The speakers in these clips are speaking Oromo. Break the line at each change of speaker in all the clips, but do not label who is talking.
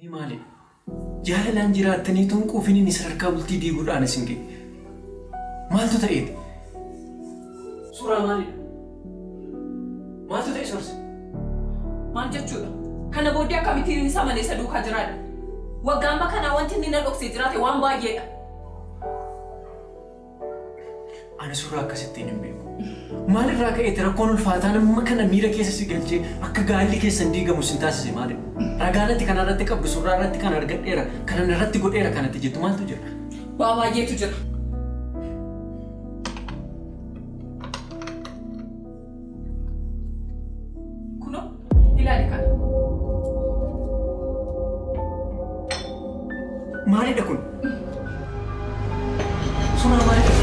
Mi maali? Jaalalaan jiraattanii tunquufin inni sadarkaa bultii diiguudhaan isin ga'e. Maaltu ta'eeti? Suuraa maalidha? Maaltu ta'e soorse?
Maal jechuudha? Kana booddee akkamittiin isa malee isa duukaa jiraadha? Waggaa amma kanaa wanti inni na dhoksee jiraate waan baay'eedha.
Ani suuraa akkasittiin hin beeku. Maalirraa ka'eeti rakkoon ulfaataan amma kana miira keessa si galchee akka gaalli keessan diigamu sin taasise maalidha? Ragaanatti kanarratti qabdu suuraa irratti kan argadheera kanan irratti godheera kanatti jettu maaltu jira?
Waa baay'eetu jira. Kunoo ilaali kana.
Maalidha kun? Suuraa maalidha?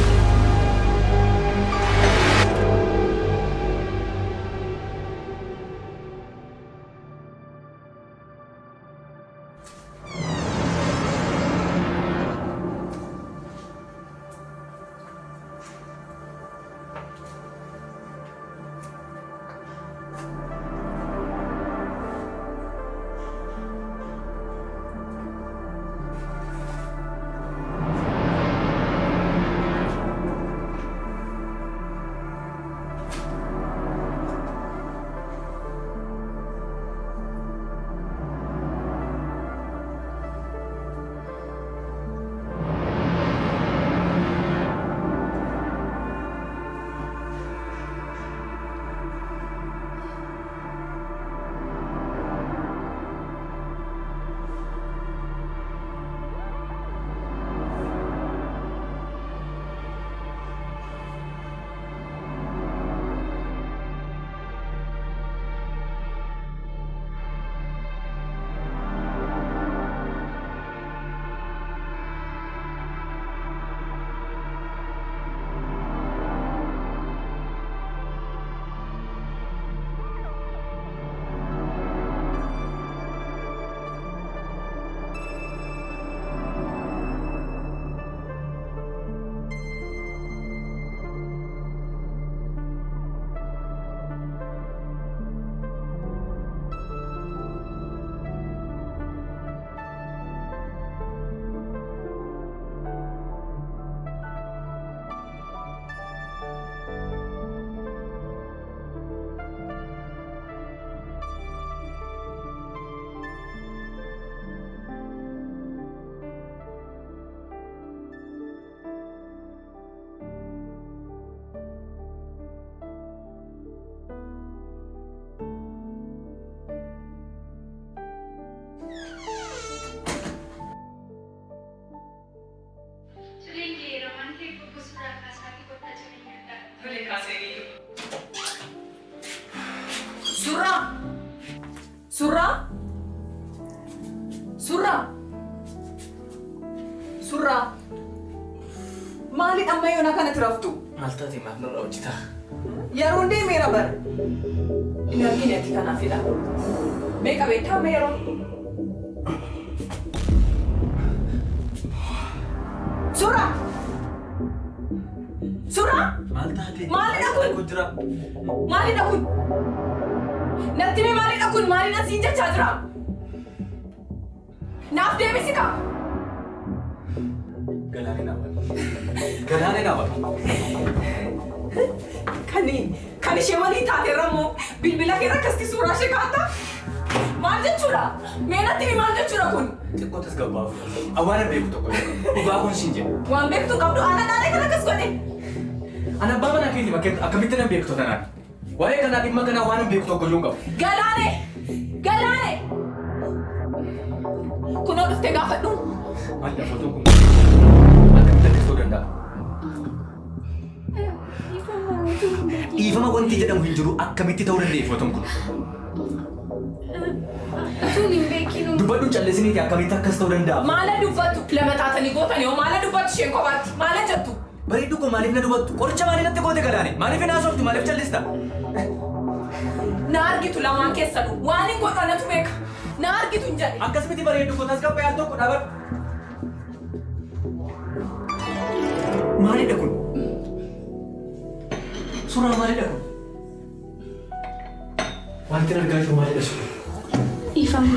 Surraa! Maaliidha amma yoona kanatti raftu?
Maal taatee maaf nurraa hojjetaa?
Yeroon deemeera bara. Hin argine ati kanaafidha. Meeqa beektaa amma yeroo? Surraa! Surraa!
Maal taatee?
Maalidha kun? Maalidha kun? Natti mee maalidha kun? Maalidha siin jechaa jira? Naaf deebisi kaa?
Galaanee naawwatu.
Kan ishee walii taateerra moo bilbila keerra akkasitti suuraa ishee kaa'atta? Maal jechuudha? Mee natti himi maal jechuudha kun?
Xiqqoo tasgabbaa'u. Awwaana beeku tokko dhugaa kun siin jedhu.
Waan beektu qabdu ana dhaalee kan akkas godhe.
Ana abbaa manaa keetii bakkee akkamitti nan beektu tanaan? Waa'ee kanaa dhimma kanaa waan hin beeku tokko iyyuu hin qabu.
Galaanee! Galaanee! Kunoo dhuftee gaafadhu.
Maal fotoon kun? Akkamitti adeemsisuu danda'a? Dhiifama wanti jedhamu hin jiru akkamitti ta'uu dandeenya fotoon kun?
Tun hin beekinu.
Dubbadhuun calleesiniiti akkamitti akkas ta'uu danda'a?
Maala dubbattu? Lama taatanii gootanii hoo maala dubbattu isheen kophaatti? Maala jettu?
Bareedduu kun maaliif na dubbattu? Qoricha maaliif natti goote Galaanee? Maaliif hin haasoftu? Maaliif callista?
Na argitu lamaan keessanuu waan hin godhanatu beeka. Na argitu hin jedhe.
Akkasumatti bareedduu kun tasgabba yaal tokko dhaabadhu. Maalidha kun? Suuraa maalidha kun? Wanti argaa jiru maalidha suuraa?
Ifame.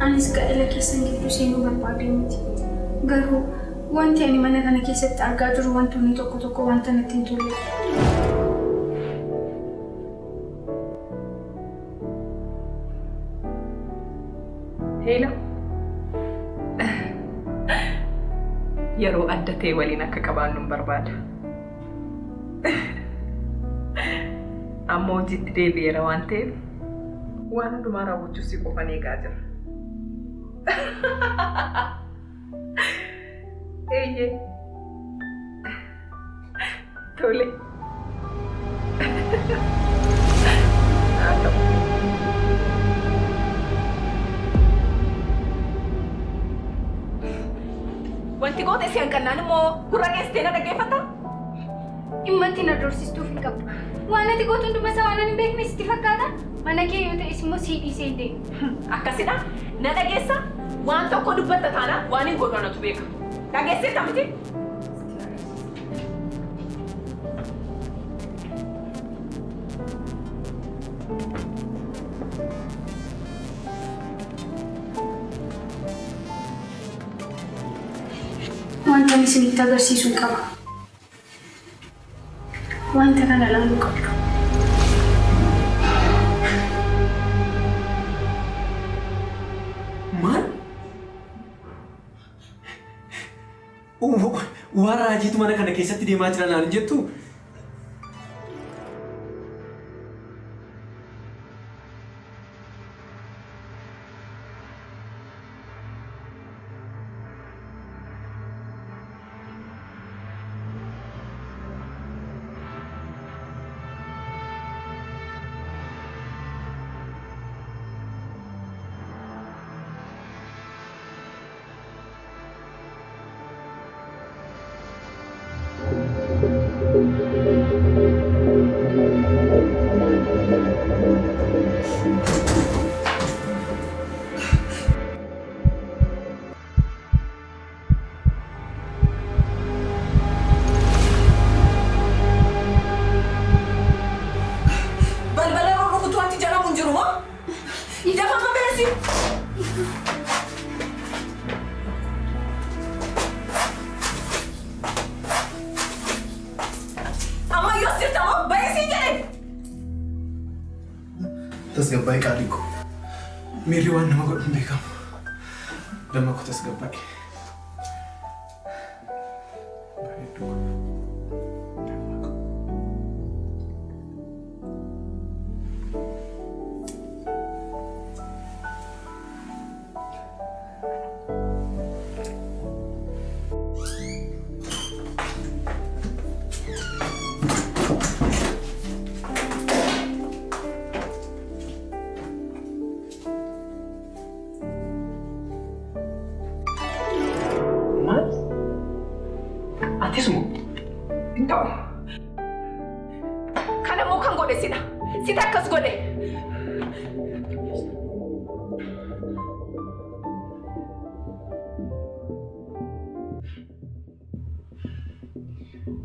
anis gaa'ela keessan gidduu seenuu barbaadee miti. Garuu wanti ani mana kana keessatti argaa jiru wantoonni tokko wanta natti hin tolle.
Hello. Yeroo adda ta'e waliin akka qabaannu barbaada. Amma hojiitti deebi'eera waan ta'eef waan hundumaa raawwachuu si qofan eegaa jira. Eeyyee. Tole. Wanti goote si hanqannaan immoo gurra geessitee na dhaggeeffata?
Dhimmanti na dorsistuuf hin qabdu. Waan ati gootu hunduma isaa waan hin beekne sitti fakkaata? Mana kee yoo ta'es immoo sii dhiisee deemu.
Akkasidha. Na dhageessa? Waan tokko dubbatta taana waan hin godhu anatu beeka. Dhageessita miti?
Wanta ani isinitti agarsiisuu qaba. Wanta kana laaluu qabdu.
Maal? Waan raajiitu mana kana keessatti deemaa jira naan jettu?
tasgabbaa'ee qaaliiko. Miirri waan nama godhu hin beekamu. Damma koo tasgabbaa'ee.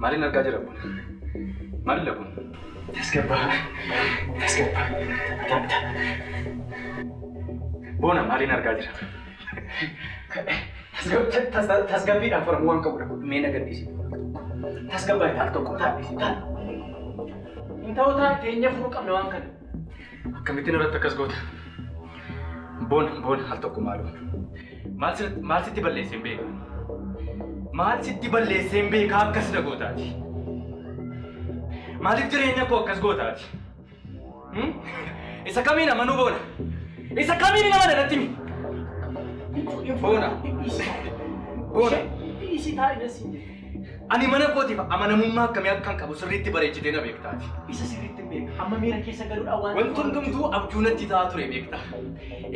Maalin argaa jira kun? Maalidha kun? Tasgabbaa. Boona maalin argaa jira? Tasgabbiidhaan furamu waan qabudha kun mee nagadhiisi. Tasgabbaa taal tokko taa'isi taal. Inta'oota teenya furuu qabna waan kana. Akkamittiin irratti akkas goota? Boona al tokko maaloo. Maal sitti balleessee hin beeku? Maal sitti balleessee hin beekaa akkas na gootaati? Maaliif jireenya koo akkas gootaati? Isa kamiin amanuu boona? Isa kamiin nama dadatti mi? Boona. Ani mana kootiif amanamummaa akkamii akkan qabu sirriitti bareechitee na beektaati.
Isa sirriitti hin beeka. Amma miira keessa galuudhaan waan
wanti hundumtuu abjuu natti ta'aa ture beekta.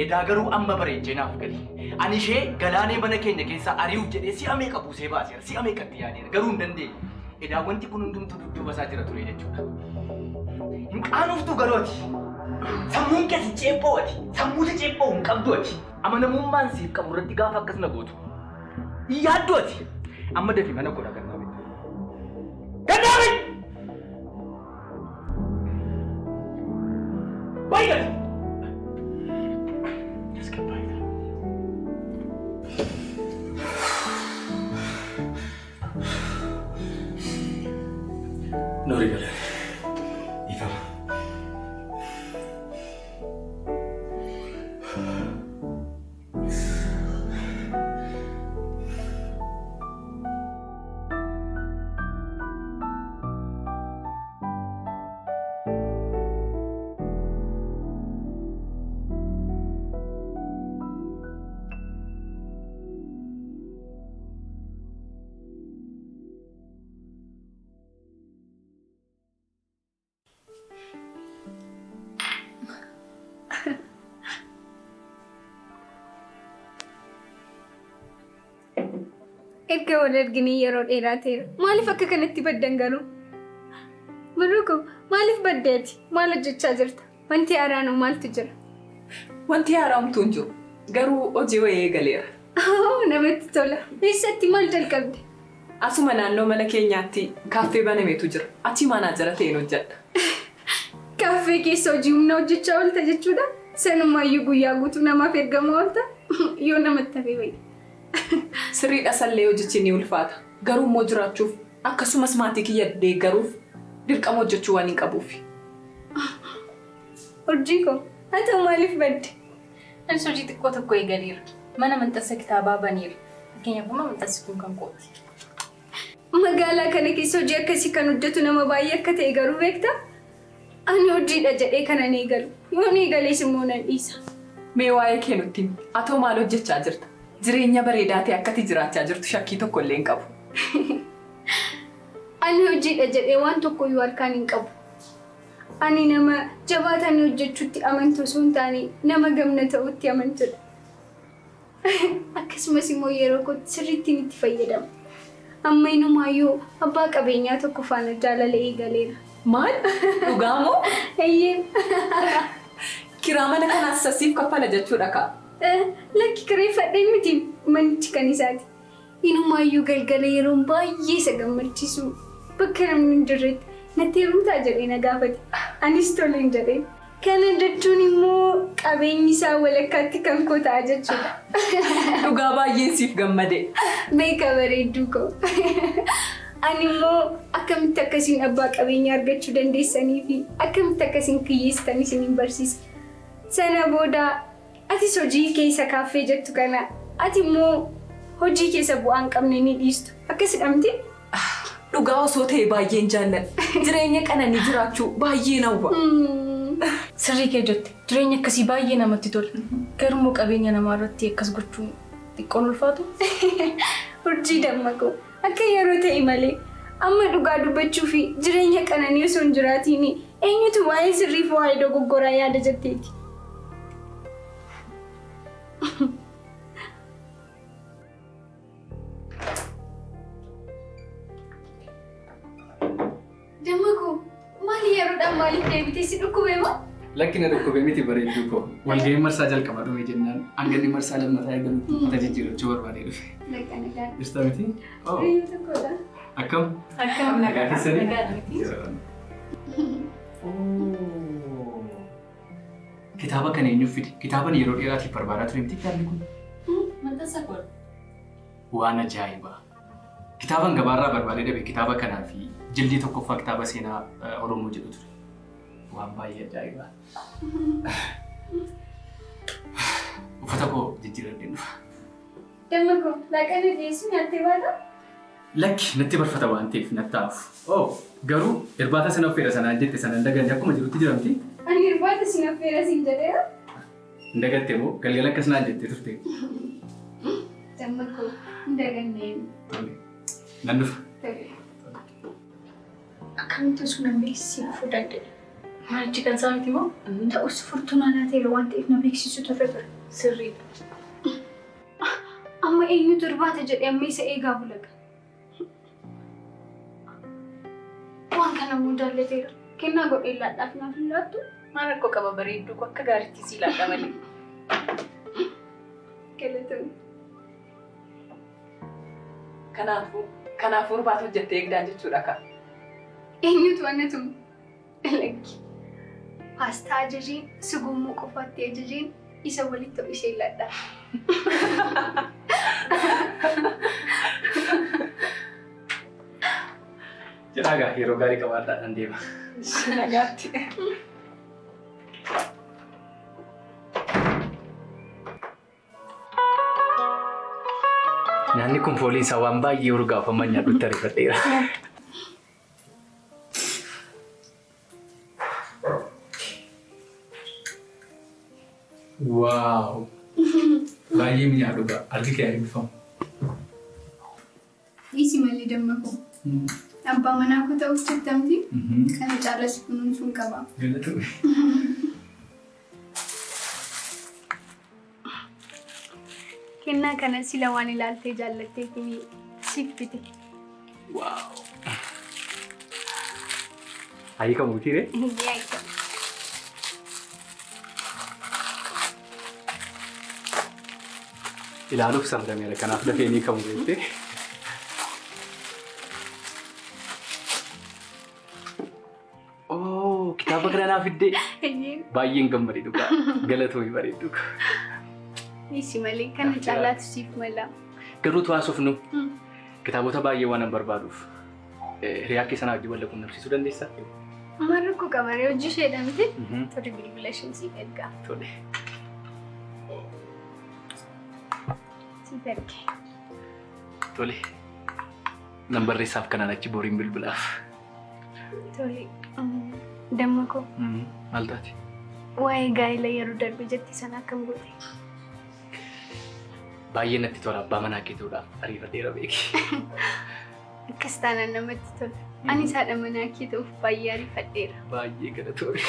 Edaa garuu amma bareechee naaf gali. Ani ishee galaanee mana keenya keessaa ari'uuf jedhee si'a meeqa buusee baaseera. Si'a meeqatti yaadeera. Garuu hin dandeenye. Edaa wanti kun hundumtuu dudduuba isaa jira ture jechuudha. Hin qaanoftuu garuu ati. Sammuun keessa ceephoo ati. Sammuuti ceephoo hin qabdu ati. Amanamummaan siif qabu irratti gaafa akkas na gootu. Hin yaaddu ati. Amma dafii mana koo dhagaa. Gaddaami! Baay'ee! Nuri galee. Ifama.
Erga wal arginee yeroo dheeraa ta'eera. Maaliif akka kanatti baddan garuu? Baruuko maaliif baddeeti? Maal hojjechaa jirta? Wanti haaraan maaltu jira?
Wanti haaraamtu hin jiru. Garuu hojii wayii eegaleera.
Namatti tola. Eessatti maal jalqabde?
Asuma naannoo mana keenyaatti kaaffee banameetu jira. Achi maanaajara ta'een hojjedha.
Kaaffee keessa hojii humna hojjechaa oolta jechuudha? Sanumaayyuu guyyaa guutuu namaaf ergamaa oolta? Yoo namatti hafee wayii.
Sirriidha sallee hojichi ni ulfaata. Garuu immoo jiraachuuf akkasumas maatii kiyya deeggaruuf dirqama hojjechuu waan hin qabuuf.
Hojii koo haa maaliif badde?
Anis hojii xiqqoo tokko eegaleera. Mana maxxansa kitaabaa baneera. Fakkeenyaaf amma maxxansi kun kan kooti.
Magaalaa kana keessa hojii akkasii kan hojjetu nama baay'ee akka ta'e garuu beektaa? Ani hojiidha jedhee kana ni eegalu. Yoo ni eegalees immoo nan dhiisa.
Mee waa'ee kee nutti himi. Atoo maal hojjechaa jirta? Jireenya bareedaa ta'e akkati jiraachaa jirtu shakkii tokko illee hin qabu.
Ani hojiidha jedhee waan tokko iyyuu harkaan hin qabu. Ani nama jabaatanii hojjechuutti amantu osoo hin taane nama gamna ta'utti amantudha. Akkasumas immoo yeroo kootti sirriitti itti fayyadama. Amma inumaayyuu abbaa qabeenyaa tokko faana jaalala eegaleera.
Maal? Dhugaa moo?
Eeyyee.
Kiraa mana kanaas sasiif kaffala jechuudha kaa.
Lakki kireeffadhee miti manichi kan isaati. Inumaayyuu galgala yeroon baay'ee isa gammachiisu bakka namni hin jirretti natti heerumtaa jedhee na gaafate. Anis toleen jedhee. Kana jechuun immoo qabeenyi isaa walakkaatti kan koo ta'a jechuudha.
Dhugaa baay'een siif gammade.
Beeka bareedduu koo. Ani immoo akkamitti akkasiin abbaa qabeenyaa argachuu dandeessanii fi akkamitti akkasiin kiyyeessitanii isiniin barsiisa. Sana booda atis hojii keessa kaaffee jettu kana ati immoo hojii keessa bu'aa hin qabne ni dhiistu. Akkasidha miti?
Dhugaa osoo ta'e baay'een jaalladha. Jireenya qananii jiraachuu baay'ee nawwa.
Sirrii kee jette. Jireenya akkasii baay'ee namatti tola. Garuu immoo qabeenya namaa irratti akkas gochuun xiqqoon ulfaatu?
Hojii dammaqoo. Akka yeroo ta'e malee amma dhugaa dubbachuu fi jireenya qananii osoo hin jiraatiin eenyutu waa'ee sirrii fi waa'ee dogoggoraa yaada jetteeti? Dammaqoo maali yeroodhaan maaliif deebitee si dhukkubee moo?
Lakki na dhukkubee miti bareedduu koo. Walga'ii marsaa jalqabaa dhume jennaan hanganni marsaa lammataa eegalutti tajaajilaachuu barbaadee dhufe.
Nagaa nagaa.
Jirta miti?
Riyyuu tokkodha.
Akkam?
Akkam
Nagaa keessanii?
nagaa miti.
Kitaaba kana eenyuuf fide? Kitaaban yeroo dheeraatiif barbaadaa ture miti kitaabni kun?
Maxxansa kun
Waan ajaa'ibaa. Kitaaban gabaarraa barbaadee dhabe kitaaba kanaa fi jildii tokkoffaa kitaaba seenaa Oromoo jedhu ture. Waan baay'ee ajaa'ibaa. Uffata koo jijjiirradheen dhufa.
Dammaqoo laaqana dhiyeessuu nyaattee baata?
Lakki natti barfata waan ta'eef natti hafu. Garuu irbaata sana affeera sanaan jette sanaan daganne akkuma jirutti jiramti.
Ani irbaata sin affeera siin jedheera.
Hin dagatte moo galgala akkas naan jettee turte.
Dammaqoo hin daganneen.
Nan dhufa.
Akkamitti osoo na beeksisuu dhufuu danda'e?
maalichi kan isaa miti moo?
Ta'us furtuunaa laateera waan ta'eef na beeksisuu turre ture.
Sirriidha.
Amma eenyutu irbaata jedhee amma isa eegaa bulaqa. Waan kana immoo jaallateera. Kennaa godhee laadhaaf naaf hin laattu.
Maal rakkoo qaba bareedduu akka gaariitti sii laadha malee.
Galatoomne.
Kanaafuu irbaata hojjettee eegdaa jechuudha ka.
Eenyutu annatu lakki. Paastaa ajajeen, sugummoo qofaatti ajajeen isa walitti ishee laadhaa.
Galataga hero gari kawaadha nan deema.
Nagaatti.
Nyaanni kun fooliin isaa waan baay'ee urgaafaman nyaadhutti ariifadheera. Waaw! Baay'ee mi'aadhuudha. Argi kee ariifamu.
Isi malee dammaqu. Abbaa manaa koo ta'uuf jettamti. Kana caalas kunuunsuun qaba.
Galatu.
Kennaa kana sila waan ilaaltee jaallattee fi siif bite.
Waaw! Ayii kan mutiire?
Yaa'ita.
Ilaaluuf samdameera kanaaf lafeenii kan murteessee. Oh, kitaaba kana naaf fiddee. Baay'een gammadee dhugaa. Galatoomi bareeddu.
Isi malee kana caalaatu siif mala.
Garuu haasofnu kitaabota baay'ee waan barbaaduuf hiriyaa keessan wajjin wal quunnamsiisuu dandeessaa?
Marri koo qabaree hojii ishee dhamte torii bilbila isheen siif ergaa.
Tole.
Siif erge.
Tole. Nan barreessaaf kanaan achi boriin bilbilaaf.
Tole. Damma koo.
Maal taati?
Waa'ee gaa'ela yeroo darbe jetti sana akkam goote?
Baay'ee natti tola abbaa manaa keetuudhaaf ariifadheera beeki.
Akkas taanaan namatti tola. Anis haadha manaa kee ta'uuf baay'ee ariifadheera.
Baay'ee galatoomi.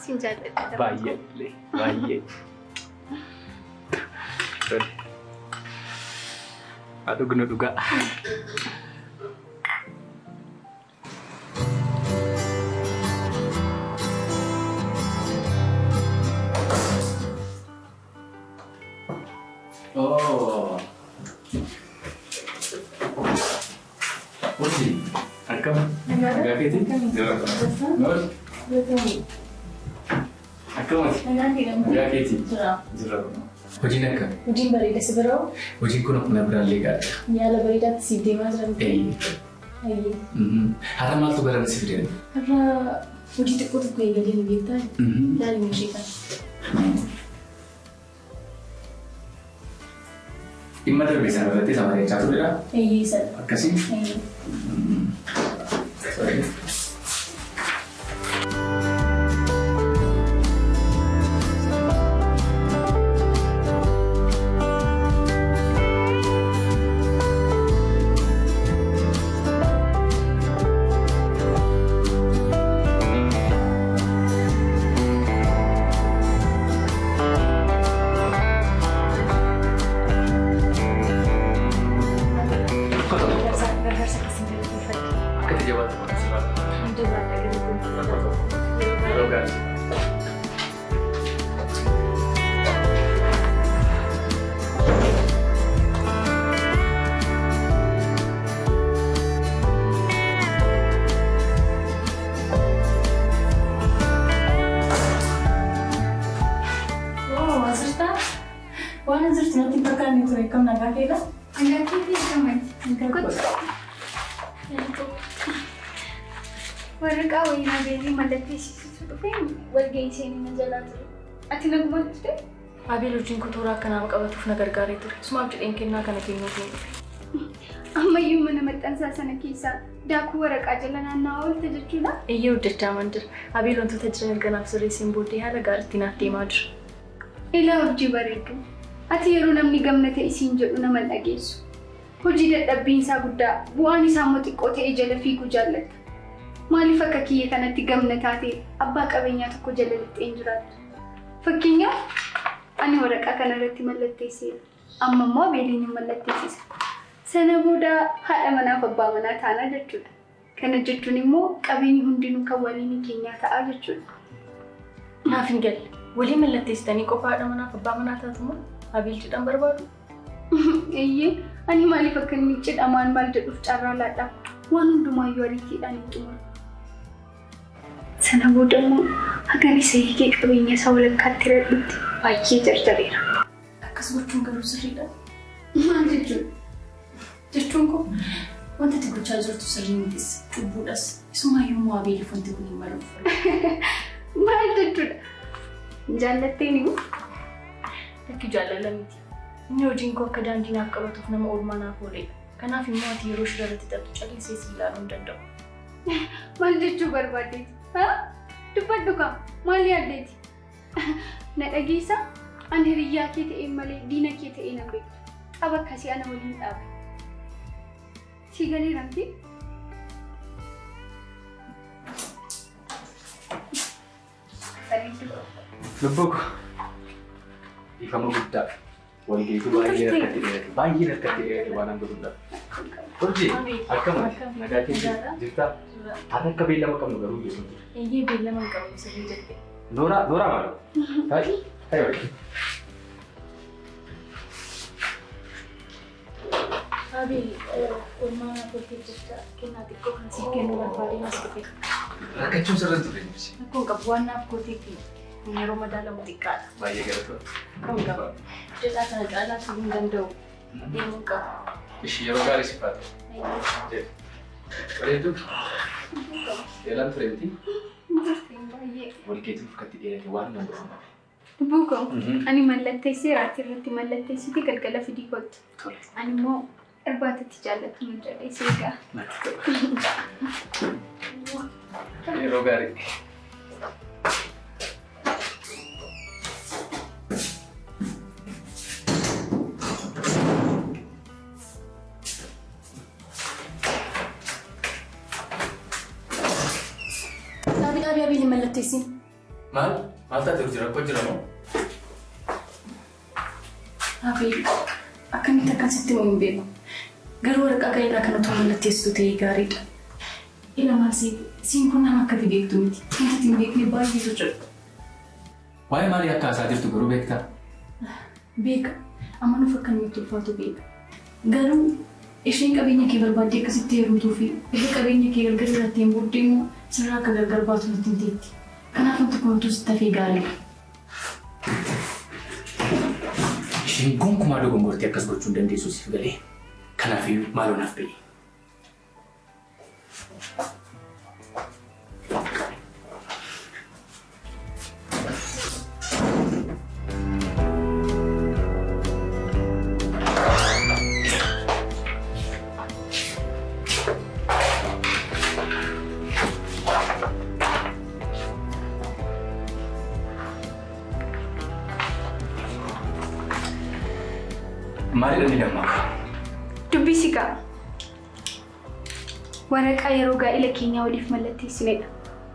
Sin jaalladha.
Baay'ee illee baay'ee. Tole. Haa dhugnu dhugaa. Oh. Oji, akam? Agak kecil? Nol? Akam? Agak kecil? Jeruk. Hojiin akka?
Hojiin bareeda si biroo?
Hojiin kun akkuma biraallee gaadha.
Yaala bareedaatti siif deemaa jiran. Ayyee.
Har'a maaltu garaan si fidee?
Har'a hojii xiqqoo tokko eegalee ni beektaa? Ilaali meeshee kana.
Dhimma darbe sana irratti isa bareechaa turedha?
Ayyee sana.
Akkasii?
Ayyee. Waan asirratti natti fakkaanne ture kam nagaa keedha?
Nagaa keetii akkamitti? Waraqaa wayinaa beelii mallatteessisiisu dhufee walgahii seenii jalaa ture. Ati naguma dhufte?
Abeel hojiin kutuuraa akkanaaf qabatuuf na gargaaree ture. Sumaaf jedheen kennaa kana kennuuf hin dhufe.
Ammayyuu mana maxxansaa sana keessaa daakuu waraqaa jala naanna'aa oolte jechuudha?
Iyyee hojjechaa man jira. Abeel wantoota jiran erganaaf sirreessiin booddee haala gaariitti naaf deemaa jira.
Ilaa hojii bareedu. Ati yeroo namni gamnate isiin jedhu nama dhageessu. Hojii dadhabbiinsaa guddaa bu'aan isaa immoo xiqqoo ta'ee jala fiiguu jaallatta. Maaliif akka kiyya kanatti gamnataa ta'e abbaa qabeenyaa tokko jala lixxeen jiraattu? Fakkeenyaaf ani waraqaa kanarratti mallatteesseera. Amma immoo Abeeliin hin mallatteessisa. Sana booda haadha manaaf abbaa manaa taanaa jechuudha. Kana jechuun immoo qabeenyi hundinuu kan waliin keenyaa ta'a jechuudha.
Naaf hin galle. Walii mallatteessitanii qofa haadha manaaf abbaa manaa taatu moo Abeel jedhan barbaadu?
Iyyee ani maaliif akka inni cidhamaan maal jedhuuf carraa laadhaa? Waan hundumaayyuu ariitiidhaan hin xumuru. Sana booda immoo hagan isa hiikee qabeenya isaa walakkaatti radhutti baay'ee jarjareera.
Akkas gochuun garuu sirriidha.
Maal jechuudha?
Jechuun koo Wanta ati gochaa jirtu sirrii mitis cubbuudhas. Isumaayyuu immoo abeeliif wanti kun hin maluuf.
Maal jechuudha? Jaallattee ni
Lakki jaalala miti. Inni hojiin koo akka daandii naaf qabatuuf nama oolmaa naaf ooledha. Kanaaf immoo ati yeroo shirarratti taphu callisee si ilaaluu hin danda'u.
maal jechuu barbaaddeeti? Dubbadhu kam maal yaaddeeti? Na dhageessa ani hiriyyaa kee ta'ee malee diina kee ta'ee nan beektu. Qaba akkasii ana waliin dhaaba. Si galee ramti?
Lubbuko. Ifama guddaa. Walgeetu baay'ee rakkatti dheerate. Baay'ee rakkatti dheerate waan hanga guddaa. Turji akkama nagaa keessa jirtaa? Har'a akka beellama qabnu garuu beeku.
Eeyyee beellama hin qabu sirrii jettee.
Nooraa maaloo? Taa'ii waliin.
Abel, oolmaa naaf jecha kennaa xiqqoo kan siif kennuu barbaadeen as dhufe.
Rakkachuun sirriitti ture miti.
Rakkoon qabu waan naaf gooteefi yeroo madaalamu xiqqaadha.
Baay'ee galatoo.
Rakkoon qabu. Jedhaa kana caalaa turuu hin danda'u. Deemuu qabu.
Ishii yeroo gaarii si faatu. Bareedduu. Yeelaan ture miti.
Baay'ee.
Walgeetu uffatti dheerate waan nan godhu.
Buko, ani mallatteessee raatti irratti mallatteessiti galgala fidii kottu. Ani immoo irbaatatti jaallatu mallatteessee egaa.
Yeroo gaarii.
Abel mallatteessin.
Maal taatee jira? Rakkoo jira moo?
Abel, akkamitti akkasitti hin beeku. Garuu waraqaa gaa'elaa kan otoo mallatteessitu ta'ee gaariidha. Ila maal siin kun nama akka beektu miti. Wanti hin beekne baay'eetu jira.
Waa'ee maalii akka haasaa jirtu garuu beektaa?
Beeka. Amma nuuf akka namatti ulfaatu beeka. Garuu isheen qabeenya kee barbaaddee akkasitti heerumtuu fi ishee qabeenya kee gargar irratti hin booddee immoo sirraa akka gargar baatu nutti hin teetti. Kanaaf wanti kun wantoota sitti hafee gaariidha.
Isheen gonkumaa dogongortee akkas gochuu hin dandeessu siif galee. Kanaafiyyuu maaloo naaf galee. Maalidha ni dammaqa?
Dubbisi qaba. Waraqaa yeroo gaa'ela keenyaa waliif mallatteessinedha.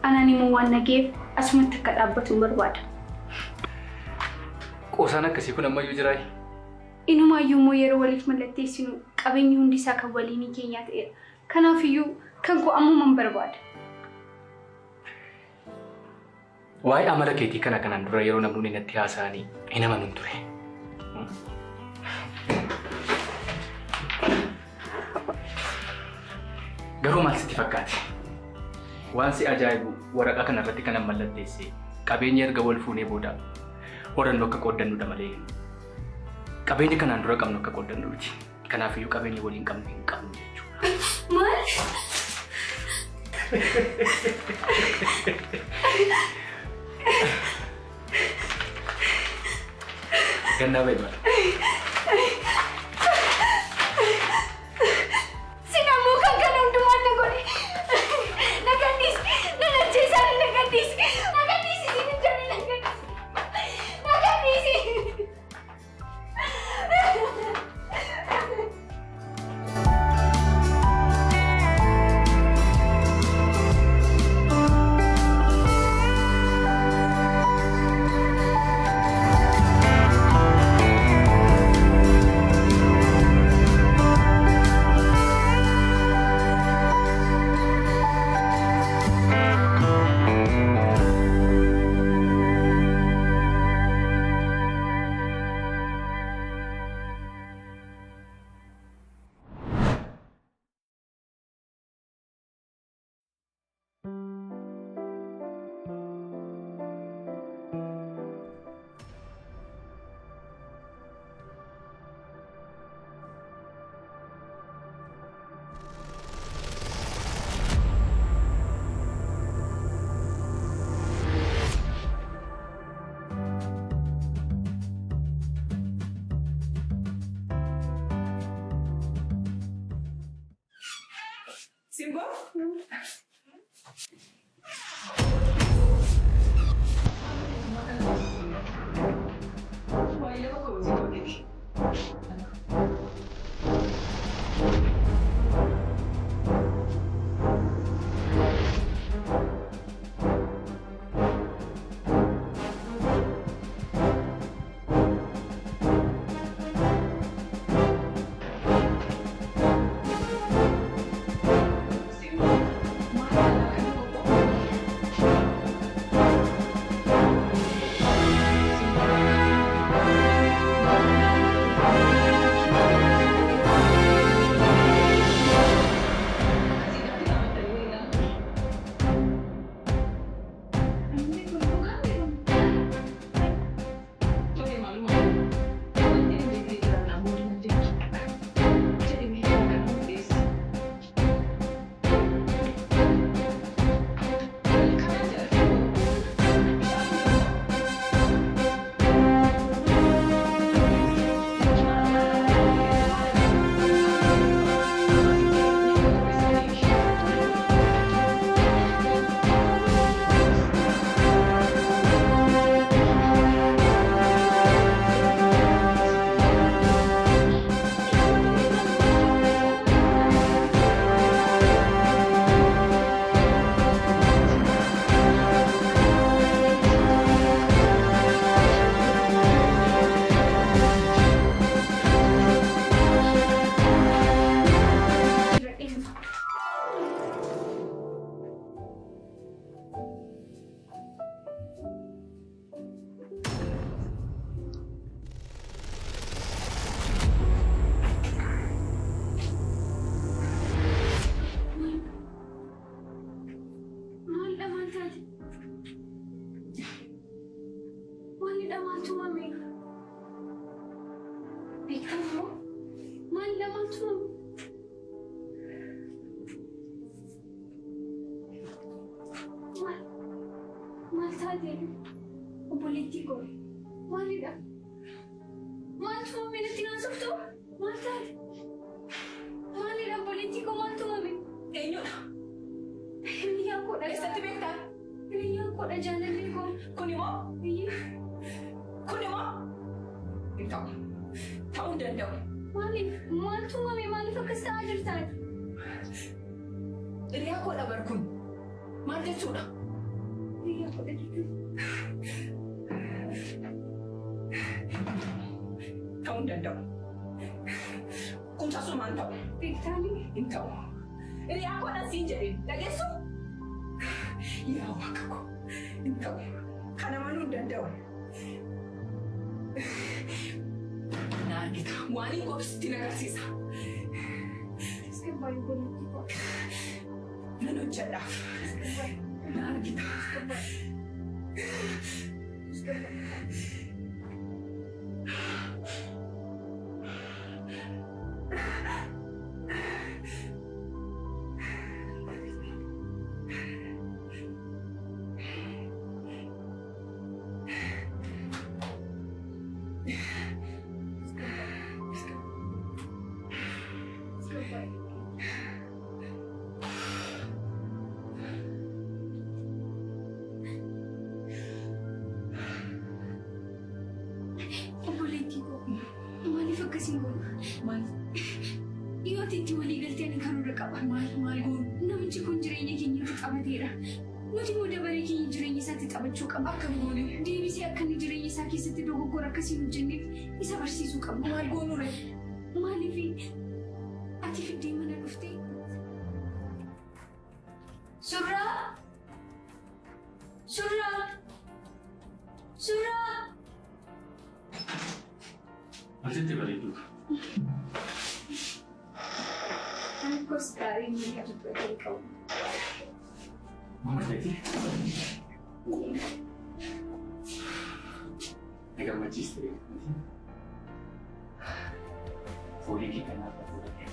Anaan immoo waan nageef asumatti akka dhaabbatu barbaada.
Qoosaan akkasii kun ammayyuu jiraa?
Inumaayyuu immoo yeroo waliif mallatteessinu qabeenyi hundi isaa kan waliinii keenyaa ta'edha. Kanaafiyyuu kan go'amuman barbaada.
Waa'ee amala keetii kana kanaan dura yeroo namoonni natti haasa'anii hin amanuun ture. Garuu maal sitti fakkaate? Waan si ajaa'ibu waraqaa kana irratti kanan mallatteesse qabeenya erga wal fuunee booda horannu akka qooddannuudha malee qabeenya kanaan dura qabnu akka qooddannuuti. Kanaafiyyuu qabeenya waliin qabnu hin qabnu jechuudha.
Maal?
Gannaa ba'i maal?
Simbo? Baay'ee bakka hojii hojjeti.
Obboleettii koo maalidha? Maaltu uumame natti naasoftu? Maal taate? Maalidha obboleettii koo maaltu uumame?
Eenyudha?
Hiriyyaan koodha.
Eessatti beektaa?
Hiriyyaan koodha jaalallee koo.
Kun immoo? Kun immoo? Hin ta'u. Ta'uu hin danda'u.
Maaliif? Maaltu uumame? Maaliif akkas ta'aa jirtaan?
Hiriyaa koodha bar kun. Maal jechuudha?
Hiriyaa koodha jechuudha.
Ta'uu hin danda'u. Kun tasumaan ta'u.
Beektaanii?
Hin ta'u. Hiriyaa koodha siin jedhee dhageessu? Yaa waaqa koo. Hin ta'u. Kana manuu hin danda'u. Naannita waan hin godhusitti agarsiisa.
Iskabbaayii obboleettii koo.
Nan hojjedhaaf. Naannita.
Obboleettii koo maaliif akkasiin goona?
Maal?
Dhiyooti itti walii galtee ani karoora qaba.
Maal goonu?
Namichi kun jireenya keenyatti qabateera. Nuti immoo dabaree keenya jireenya isaatti taphachuu qaba.
Akkam goone?
Deebisee akka inni jireenya isaa keessatti dogoggora akkasii hojjenneef isa barsiisuu qabna.
Maal goonu re?
Maaliif ati fiddee mana dhuftee? Surraa! Surraa! Surraa!
Asitti bareedu.
Ani kos gaarii miidhaa dubbachuu qabu.
Maal ta'eeti? Na gammachiiste. Foolii kee kanaaf fuudhatee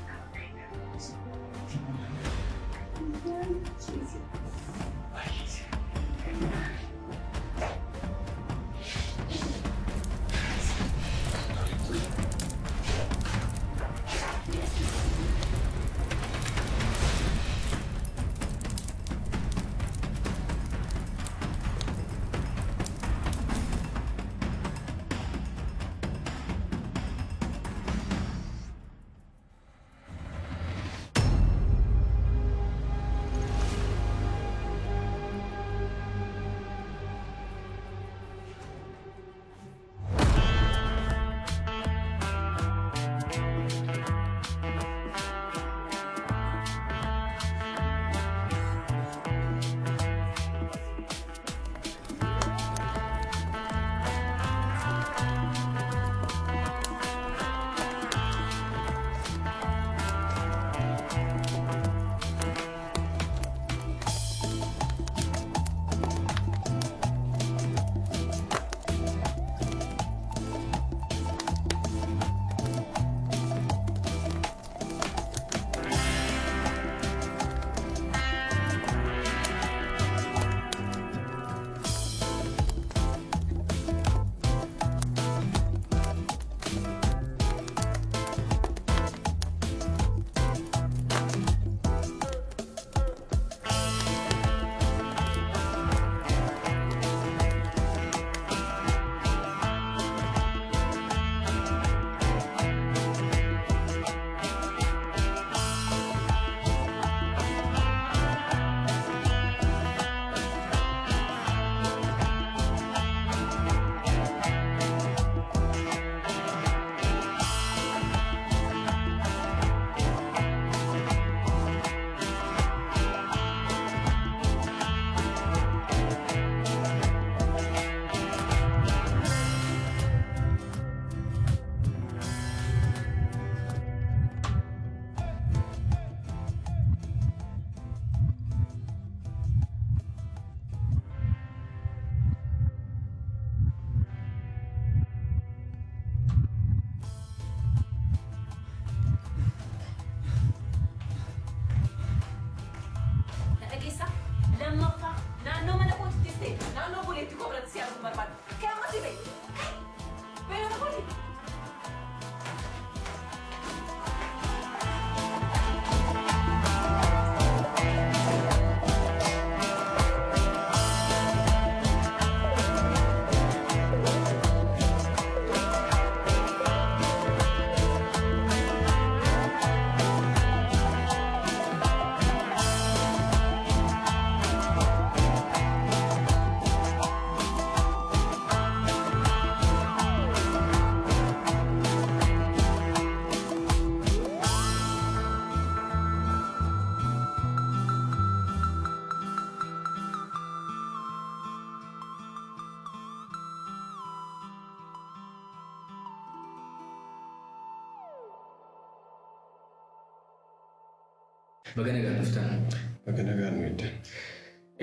Bagana ganduftan.
Bagana gannuidda.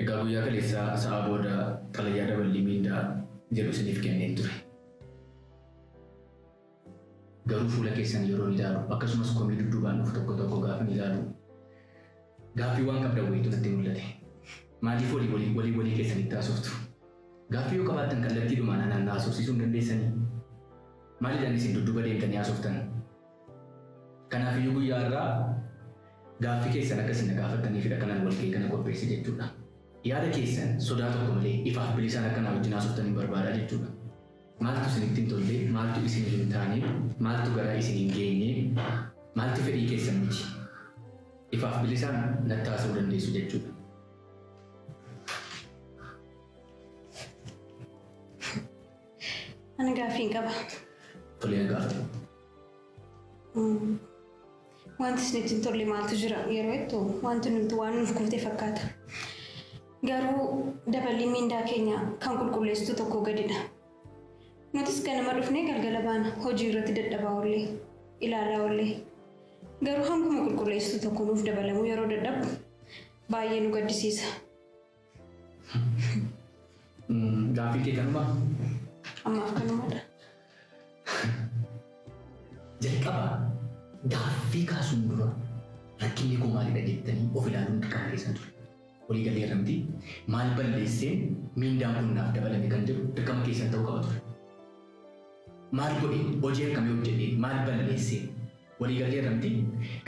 Egaa guyyaa kaleessaa sa'a booda xalayaa dabalii miindaa jedhu isiniif kenneen ture. Garuu fuula keessan yeroo ilaalu akkasumas komii dudduubaan dhufu tokko tokko gaafa ilaalu gaaffii waan qabda wayiitu natti mul'ate. Maaliif walii keessanitti haasoftu? Gaaffii yoo qabaattan kallattiidhumaan anaan haasofsiisuu hin dandeessanii? Maaliidhaan isin dudduuba deemtanii haasoftan? Kanaafiyyuu guyyaa irraa gaaffii keessan akkasii na gaafattaniifidha kanaan walgahii kana qopheesse jechuudha. Yaada keessan sodaa tokko malee ifaaf bilisaan akkanaa wajjin haasoftan hin barbaada jechuudha. Maaltu isinitti hin tolle, maaltu isin hin taane, maaltu garaa isin hin geenye, maaltu fedhii keessan miti. Ifaaf bilisaan natti haasa'uu dandeessu jechuudha.
Ani gaaffii hin qaba.
Tolee gaaffii.
Wanti isinitti hin tolle maaltu jira yeroo itti wanti nuti waan nuuf guute fakkaata. Garuu dabalii miindaa keenya kan qulqulleessitu tokko gadidha. Nutis ganama dhufnee galgala baana hojii irratti dadhabaa oollee ilaalaa oollee. Garuu hanguma qulqulleessitu tokko nuuf dabalamu yeroo dadhabu baay'ee nu gaddisiisa.
Gaaffii kee kanumaa?
Ammaaf kanumaadha.
Jalqaba gaaffii kaasuun dura rakkinni koo maalidha jettanii of ilaaluun dirqama keessan ture. Walii galee irratti maal balleesseen miindaan kun naaf dabalame kan jedhu dirqama keessan ta'uu qaba ture. Maal godhe hojii akkamii hojjedhe maal balleesseen walii galee irratti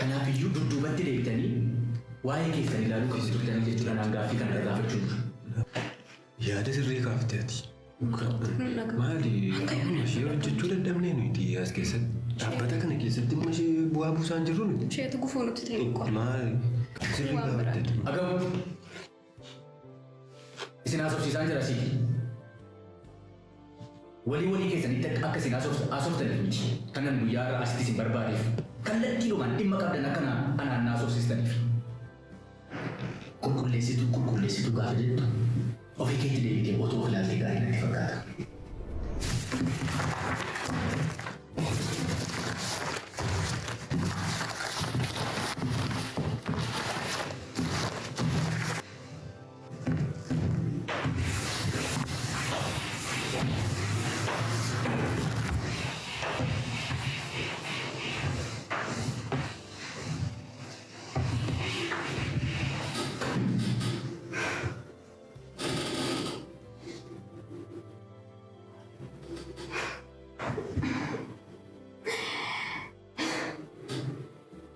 kanaafiyyuu dudduubatti deebitanii waa'ee keessan ilaaluu qabdu turtanii jechuudha naan gaaffii kana gaafachuun dura.
Yaada sirrii kaaftee ati. Maali? Ishee hojjechuu dadhabnee nuti as keessatti dhaabbata kana keessatti immoo ishee bu'aa buusaan jirru nuti.
Isheetu gufuu nutti ta'e qofa.
Maali? Sirrii kaaftee.
Agamu isin haasofsiisaan jira sii. Walii keessanitti akka isin haasoftaniif miti. Kanan guyyaa irraa asitti isin barbaadeef kallattiidhumaan dhimma qabdan akka anaan haasofsiistaniif. Qulqulleessitu gaafa jettu ofii keetti deebitee otoo of ilaaltee gaarii natti fakkaata.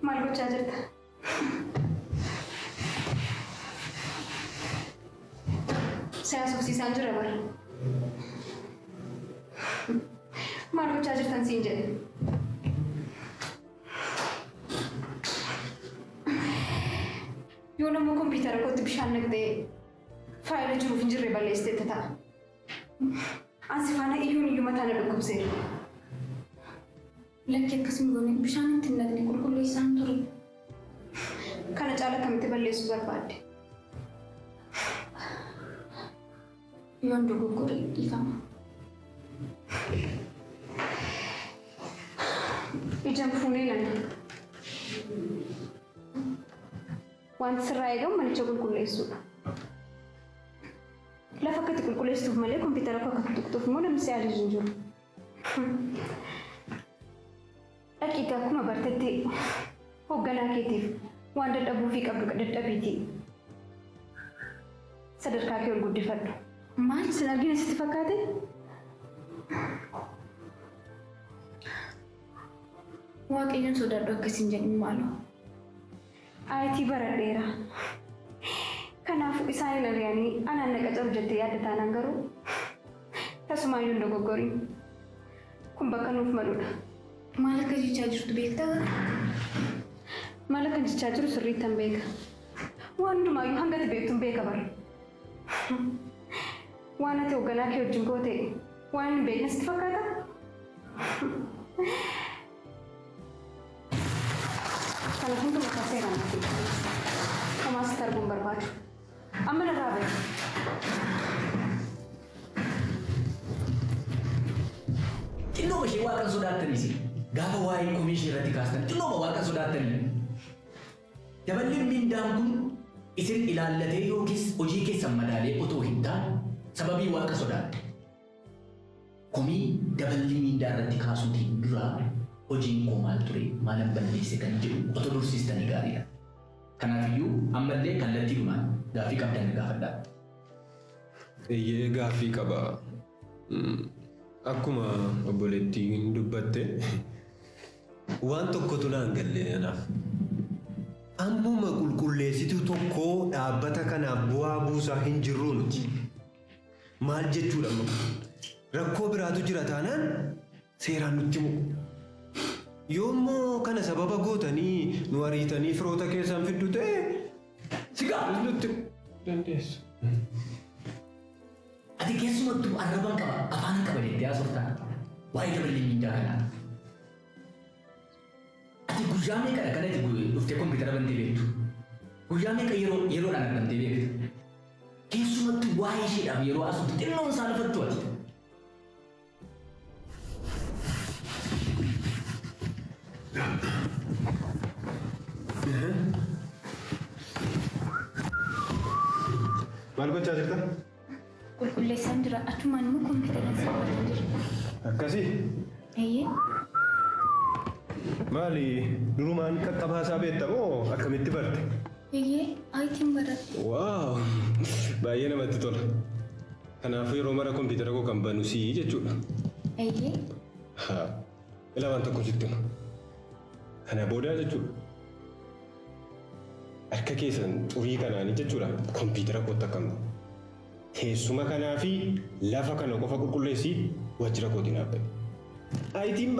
Maal gochaa jirta? Si haasofsiisaan jira bara. Maal gochaa jirtan siin jedhe? Yoo nama kompiitara kootti bishaan naqxee faayila jiruuf hin jirre balleessiteetta ta'a. Ansi faana iyyuu mataa na dhukkubseera.
Lakki akkasuma goone bishaan itti naqne qulqulleessaan ture.
Kana caala kamitti balleessuu barbaadde?
Yoon dogoggore dhiifama.
Ijaan fuunee lana. Wanti sirraa eegamu manicha qulqulleessuudha. Lafa akkatti qulqulleessituuf malee kompiitara koo akka tuqxuuf immoo namni si ajaju hin jiru. Dhaqiitti akkuma bartetti hoogganaa keetiif waan dadhabuufii qabdu dadhabiiti. Sadarkaa kee ol guddifadhu.
Maal
Sin argina sitti fakkaate?
Waaqayyoon sodaadhu akkasiin jedhin maaloo.
Aayitii baradheera. Kanaafuu isaan hin ari'anii anaan naqa cabu jettee yaadda taanaan garuu tasumaayyuu hin dogoggorin. Kun bakka nuuf maludha.
Maal akka jechaa jirtu beektaa?
Maal akka jechaa jiru sirriitti hin beeka. Waan hundumaayyuu hanga ati beektu hin beeka bara. Waan ati hoogganaa kee wajjin goote waan hin beekne sitti fakkaata? Kana hunduma kaaseera naaf. Homaas itti arguun barbaadu. Amma narraa bahe.
Xinnoo ishee waaqan sodaattaniisi. Gaafa waa'ee komii ishee irratti kaastan xinnoo waaqan sodaattanii.
Daballiin mindaan kun isin ilaallatee yookiis hojii keessan madaalee otoo hin taane sababii waaqa sodaadhe. Komii daballii mindaa irratti kaasuutiin dura hojiin koo maal ture maalan balleesse kan jedhu otoo dursiistanii gaariidha. Kanaafiyyuu ammallee kallattiidhumaan gaaffii qabdan gaafadhaa.
Eeyyee gaaffii qaba. Akkuma obboleettiin dubbatte waan tokkotu naan galle anaaf. Ammuma qulqulleessituu tokko dhaabbata kanaaf bu'aa buusaa hin jirru nuti. Maal jechuudha amma? Rakkoo biraatu jira taanaan seeraan nutti himu. Yoommoo kana sababa gootanii nu ariitanii firoota keessaan fiddu ta'e sigaa nutti dandeessu.
Ati keessumattuu arrabaan qaba afaan qaba jettee haasoftaa waa'ee daballee mindaa kanaa. Ati guyyaa meeqadha kanatti dhuftee kompiitara bantee beektu? Guyyaa meeqa yeroodhaan argamtee beektu? Keessumattuu waa'ee isheedhaaf yeroo haasoftu xinnoon isaa lafattu ati.
Maal gochaa jirta?
Qulqulleessaan jira. Achumaan immoo kompiitara isaa jira.
Akkasii?
Eeyyee.
Maali durumaan qaqqabaasaa beekta moo akkamitti barte?
Eeyyee, ayitiin baradhe.
Waaw! Baay'ee namatti tola. Kanaafuu yeroo mara kompiitara koo kan banu sii jechuudha.
Eeyyee.
Haa, ilaa waan tokko sitti hima. Kana booda jechuudha. Harka keessan xurii kanaanii jechuudha kompiitara kootti akkam. Teessuma kanaa fi lafa kana qofa qulqulleessii waajjira kootiin dhaabbate. Ayitiin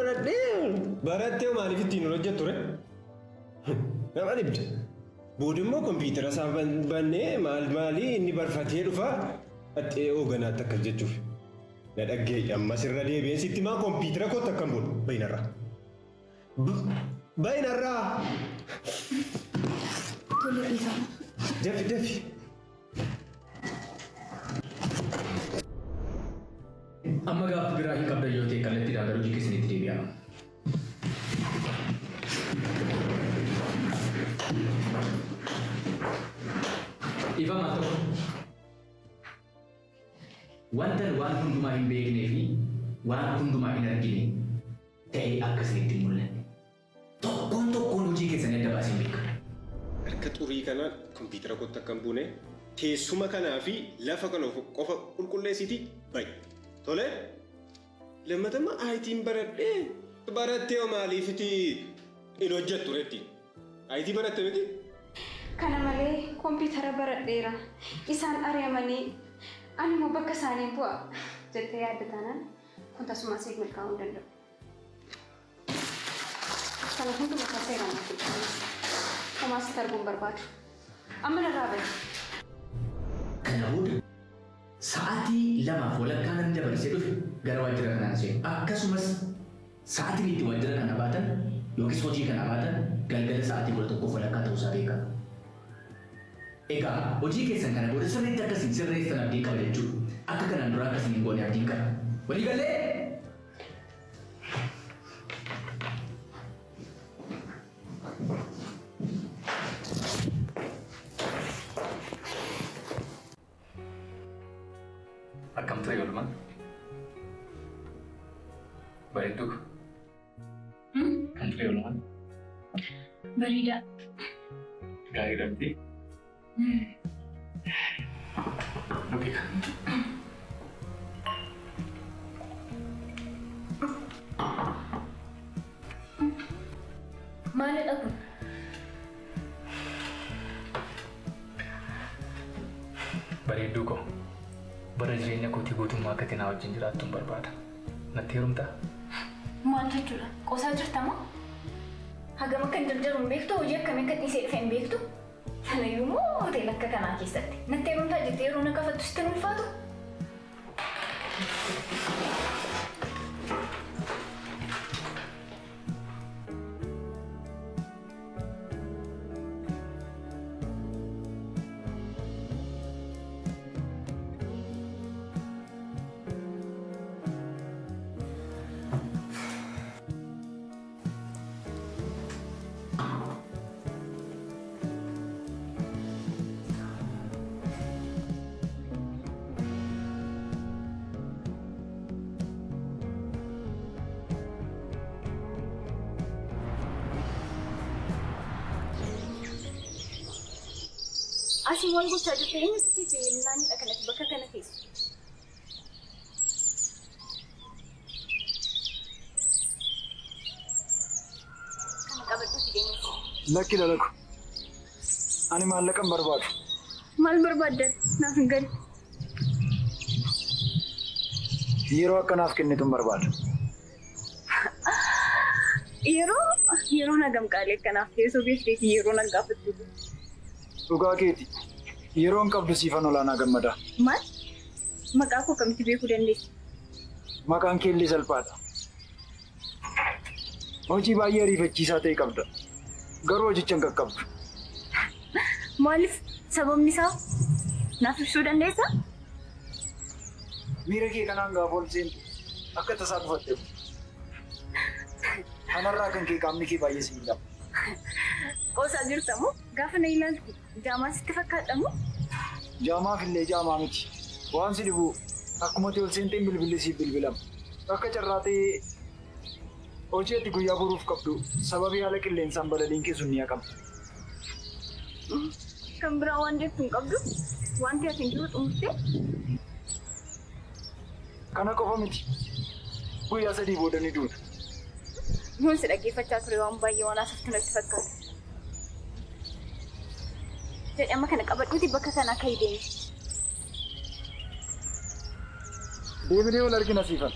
barattee maaliif ittiin hojjettu ture? Nama dhibda. Booda immoo kompiitara isaa bannee maalii inni barfatee dhufaa haxee hooganaatti akkas jechuuf. Na dhaggee ammas irra deebi'een sitti maa kompiitara kootti akkam bulu bayinarraa. Bayinarraa!
Tole dhiifama.
Dafi.
Amma gaafa biraa hin qabda yoo ta'e kallattiidhaan gara hojii keessanitti deebi'aa. Ifamaa tokko wanta waan hundumaa hin beeknee fi waan hundumaa hin argine ta'ee akkasinitti hin mul'anne. Tokkoon hojii keessanii adda baasee beeka.
Harka xurii kanaan kompiitara kootti akkam buune teessuma kanaa fi lafa kana qofa qulqulleessitii bayi. Tole? Lammatamma ayitiin barattee maaliifiti hin hojjettu reetti? Ayitii baratte miti?
Kana malee kompiitara baradheera. Isaan ari'amanii ani immoo bakka isaanii bu'a jettee yaadda taanaan kun tasuma siif milkaa'uu hin danda'u. Kana hunduma isaa seeraan naaf ibsa. Homaa sitti arguun barbaadu. Amma narraa bahe.
Kana booda sa'aatii 2 walakkaan dabarsee dhufe gara waajjira kanaan seenu. Akkasumas sa'aatiin itti waajjira kana baatan yookiis hojii kana baatan galgala sa'aatii 11 walakkaa ta'uusaa beekama. Egaa hojii keessan kana booda sirriitti akkasiin sirreessan abdii qaba jechuudha. Akka kanaan dura akkasiin hin goone abdiin qaba. Walii galee?
Akkam ture oolmaa? Bareedduu? Kan ture oolmaa?
Bareedaa.
Gaarii dhabdee? Oke.
Maalidha kun?
Bareedduu koo bara jireenya kootii guutummaa akka tinaa wajjin jiraattuun barbaada. Natti heerumtaa?
Maal jechuudha? Qosaa jirta moo? Hagam akka hin jarjaru hin beektu? Hojii akkamii akka dhiisee dhufe hin beektu? Sanayyuu moo hoteela akka kanaa keessatti? Natti heerumtaa jettee yeroo na kafattu sitti hin ulfaatu?
Asii maal gochaa jirtu eenyutu si ta'e midhaanidha kanatti bakka kana keessa. Kana qabadhuuti deemee.
Lakki dalagu. Ani maallaqan barbaadu.
Maal barbaaddan naaf hin galu.
Yeroo akkanaaf kennituun barbaada.
Yeroo nagam qaalee akkanaaf teessoo beekteeti yeroo nagaafattu.
Dhugaa keeti. Yeroo hin qabdu siifan olaanaa gammada.
Maal? Maqaa koo kamitti beekuu dandeessi?
Maqaan kee illee salphaadha. Hojii baay'ee ariifachiisaa ta'e qabda. Garuu hojicha hin qaqqabdu.
Maaliif sababni isaa naaf ibsuu dandeessaa?
Miira kee kanaan gaafa ol seentu akka tasaa dhufatte. Kanarraa kan kee qaamni kee baay'ee si miidhama.
Qoosaa jirtamoo gaafa na ilaaltu jaamaa sitti fakkaatamoo?
Jaamaaf illee jaamaa miti. Waan si dhibu akkuma ol seenteen bilbilli siif bilbilama. Akka carraa ta'ee hojii ati guyyaa boruuf qabdu sababii haala qilleensaan balaliin kee sun ni haqama.
Kan biraa waan jettu hin qabdu wanti ati hin jiru xumurtee?
Kana qofa miti. Guyyaa 3 booda ni duuta.
Nuun si dhaggeeffachaa ture waan baay'ee waan asirratti natti fakkaata. Jedhee amma kana qabadhuuti bakka kanaa ka'ii deemi.
Deebinee wal argina siifan.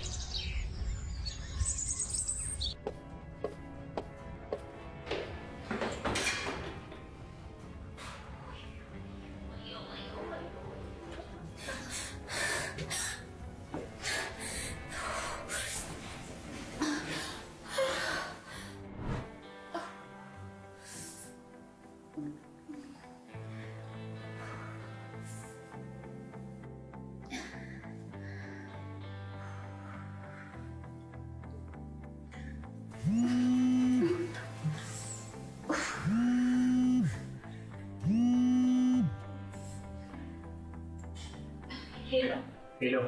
Hello.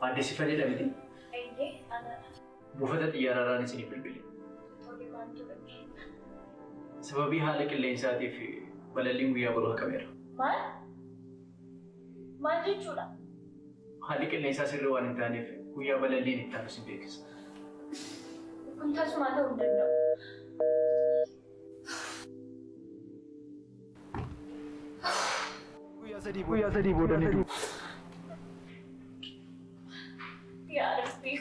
Adde si fayyada miti? Buufata xiyyaaraan isin bilbili. Sababii haala qilleensaatiif balalliin guyyaa boruu haqameera.
Maal jechuudha?
Haalli qilleensaa sirrii waan hin taaneef guyyaa balalliin itti aanu sin beeksisa.
Kun tasumaa ta'uu danda'u.
Guyyaa 3 booda ni duuta.
Yaa Rabbi.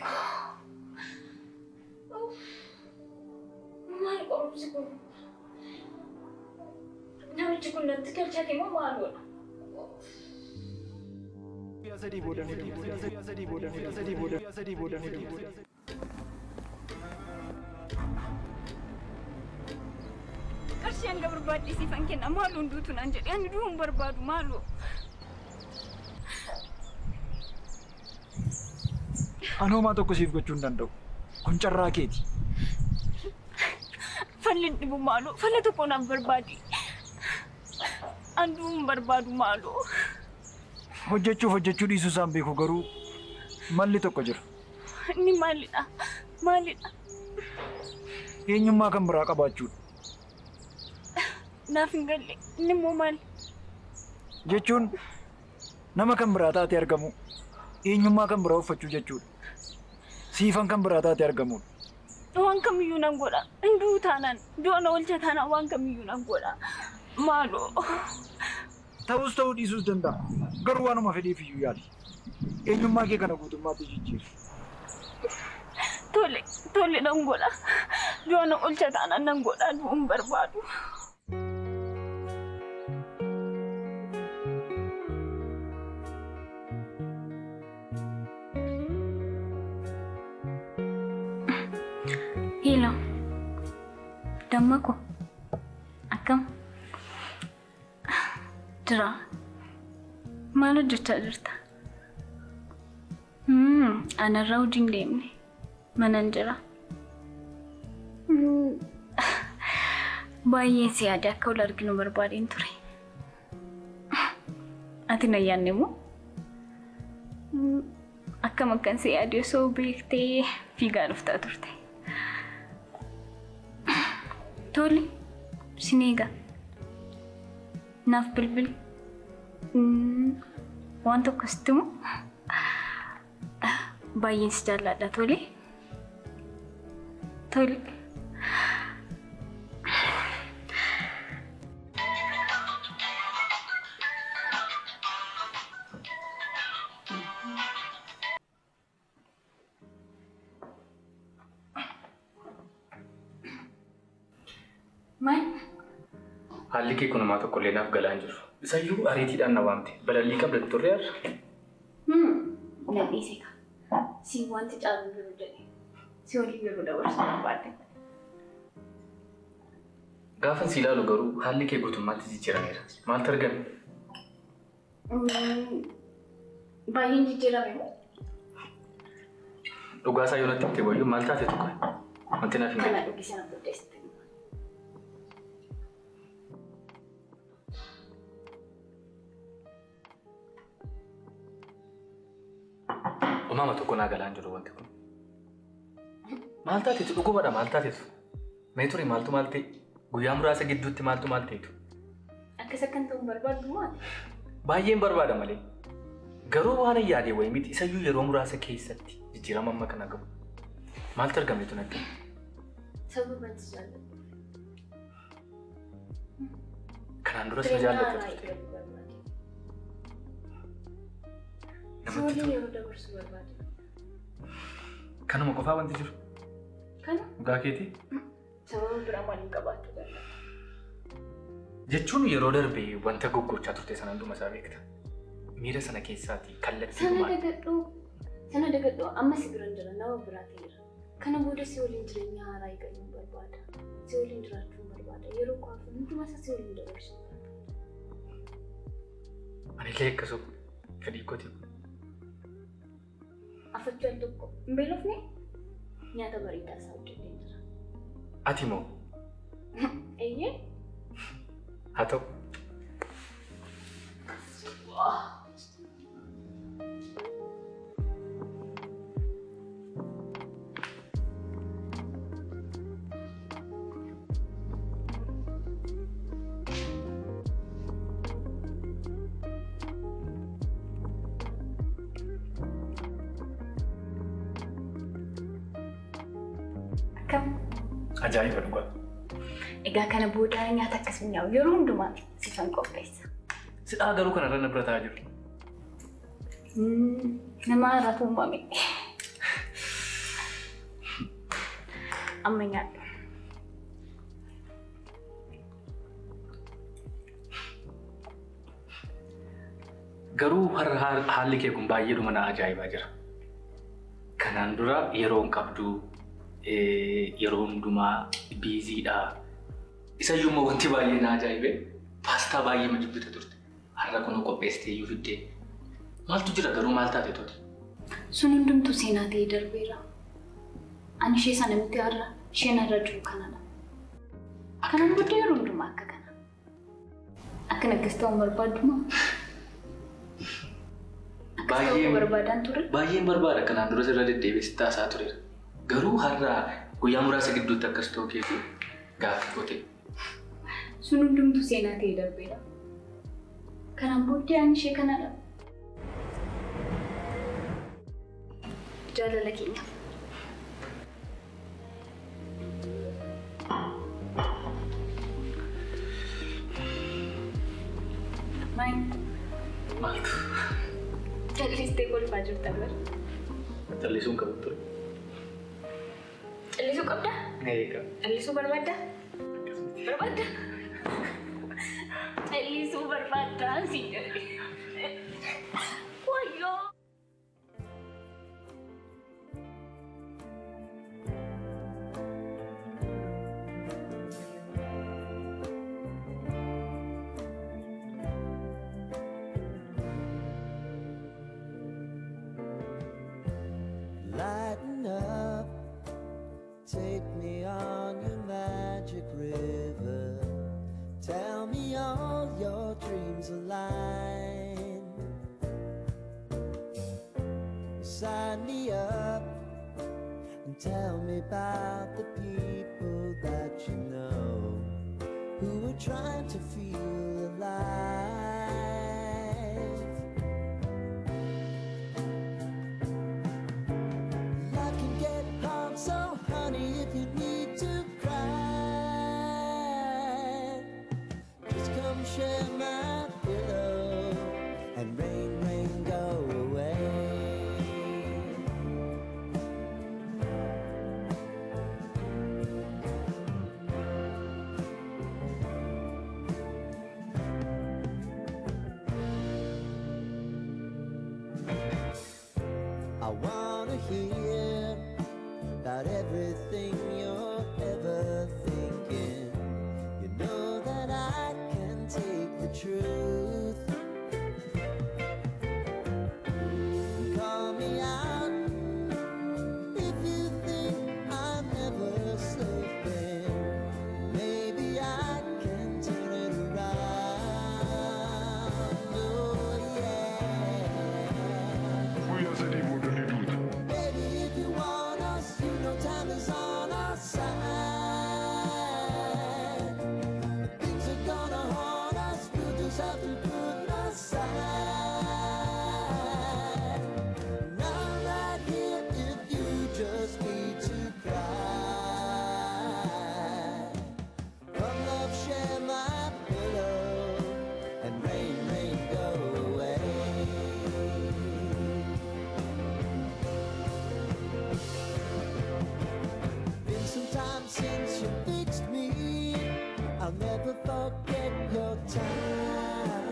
Maal qorumsi kun? Namichi kun natti galchate moo maaludha?
Guyyaa 3 booda ni duuta. Guyyaa 3 booda ni duuta.
Qarshii hanga barbaadde siifan kenna maaloo hunduutu naan jedhee ani du'uun barbaadu maaloo.
Anoomaa tokko siif gochuu hin danda'u. Kun carraa keeti.
Falli dhibu maaloo falla tokko naaf barbaadi. Ani du'uun barbaadu maaloo.
Hojjechuu dhiisuu isaan beeku garuu malli tokko jira.
Inni maalidha?
Eenyummaa kan biraa qabaachuudha.
Naaf hin galle inni immoo maali?
Jechuun nama kan biraa taate argamu eenyummaa kan biraa uffachuu jechuudha. Siifan kan biraa taate argamudha.
Waan kamiyyuu nan godha. Hinduu taanaan du'a na oolcha taanaan waan kamiyyuu nan godha. Maaloo.
Ta'us ta'uu dhiisuus danda'a. Garuu waanuma fedheef iyyuu yaali. Eenyummaa kee kana guutummaatti jijjiiru.
Tole nan godha. Du'a na oolcha taanaan nan godha du'uun barbaadu. Hello. Dammaku. Akkam. Jira. Maal hojjechaa jirta? Anarraa hojii hin deemne. Manan jira. Baay'ee si yaade akka wal arginu barbaadeen ture. Ati na yaadne moo? Akkam akkan si yaade osoo beektee fiigaa dhuftaa turte. Tole, sin eega. Naaf bilbil. Waan tokko sitti himu. Baay'een si jaalladha tole. Tole. Maal?
Haalli kee kunumaa tokko illee naaf galaa hin jiru. Isayyuu ariitiidhaan na waamte. Balallii qabda turre har'a.
Nadhiisee ka. Si wanti caalu jiru jedhe. Si waliin yeroo dabarsuu barbaadde.
Gaafan si ilaalu garuu haalli kee guutummaatti jijjiirameera. Maaltu argame?
Baay'een jijjiirame.
Dhugaasaa yoo natti himte wayyuu maal taate tokko? Wanti naaf hin galle.
Kana dhugisee na qopheessite.
Uumama tokko naa galaan jiru wanti kun. Maal taateetu dhugumadha maal taateetu? Mee ture maaltu maal ta'e? Guyyaa muraasa gidduutti maaltu maal ta'etu?
Akkas akkan ta'uu barbaaddu maali?
Baay'een barbaada malee. Garuu waan yaadee wayii miti isayyuu yeroo muraasa keessatti jijjiirama amma kana qabu. Maaltu argameetu natti?
Sababa si jaalladhu.
Kanaan duras na jaallatte turte.
Namatti yeroo dabarsuu barbaadu.
Kanuma qofaa wanti jiru?
Kana?
Dhugaa keetii?
Sababa biraa maaliin qabaachuu danda'a?
Jechuun yeroo darbee wanta goggochaa turte sana hunduma isaa beekta. Miira sana keessaatii kallattii
Sana dagadhoo amma si biran jira nama biraa ta'eera. Kana booda si waliin jireenya haaraa eegaluun barbaada. Si waliin jiraachuun barbaada. Yeroo kaafu hunduma isaa si waliin dabarsuu barbaada.
Ani illee akkasuma fedhii kooti.
Afachaan tokko hin beelofne nyaata bareedaa isaa hojjetee jira.
Ati moo?
Eeyyee?
Haa ta'u.
Akkam?
Ajaa'iba dhugaa.
Egaa kana booda nyaata akkasii nyaa'u yeroo hundumaa sifan qopheessa.
Sidhaa garuu kanarra na bira taa'aa jiru.
Nama haaraatu uumame. Amma nyaadhu.
Garuu haalli kee kun baay'eedhuma na ajaa'ibaa jira. Kanaan dura yeroo hin qabdu yeroo hundumaa biiziidha. Isayyuu immoo wanti baay'ee na ajaa'ibe paastaa baay'ee ma jibbite turte. Har'a kun qopheessitee iyyuu fiddee. Maaltu jira garuu maal taate tooti?
Sun hundumtuu seenaa ta'ee darbeera. Ani ishee sana miti har'a isheen har'a jiru kanadha. Kanaan booda yeroo hundumaa akka kana. Akka akkas ta'uun barbaaddu moo?
Baay'een barbaada kanaan dura sirra deddeebi'ee taasaa tureera. Garuu har'a guyyaa muraasa gidduutti akkas ta'uu keetii gaaffii goote.
Sun hundumtuu seenaa ta'ee darbeera. Kanaan booddee ani ishee kanadha. Jaalala keenya.
Maaltu?
Callisitee kolfaa jirta bar.
Callisuun qabu ture.
Callisuu qabda?
Eegaa.
Callisuu barbaadda? Barbaadda? Callisuu barbaadda si jedhe. Wayyoo!
Lighten up, take me on your magic river. Tell me all your dreams align. Sign me up and tell me about the people that you know who are trying to feel life. Life can get hard, so honey, if you need to cry, just come share my pillow and rain, rain, go away. I wanna hear about everything you're ever thinking. You know that I can take the truth. Call me out if you think I'm never sleeping. Maybe I can turn it around. Oh yeah. Baby, if you want us, you know time is on our side. Things are gonna haunt us, we'll just have to put aside. And I'm right here if you just need to cry. Come love, share my pillow, and rain, rain, go away. Been some time since you fixed me. I'll never forget your time.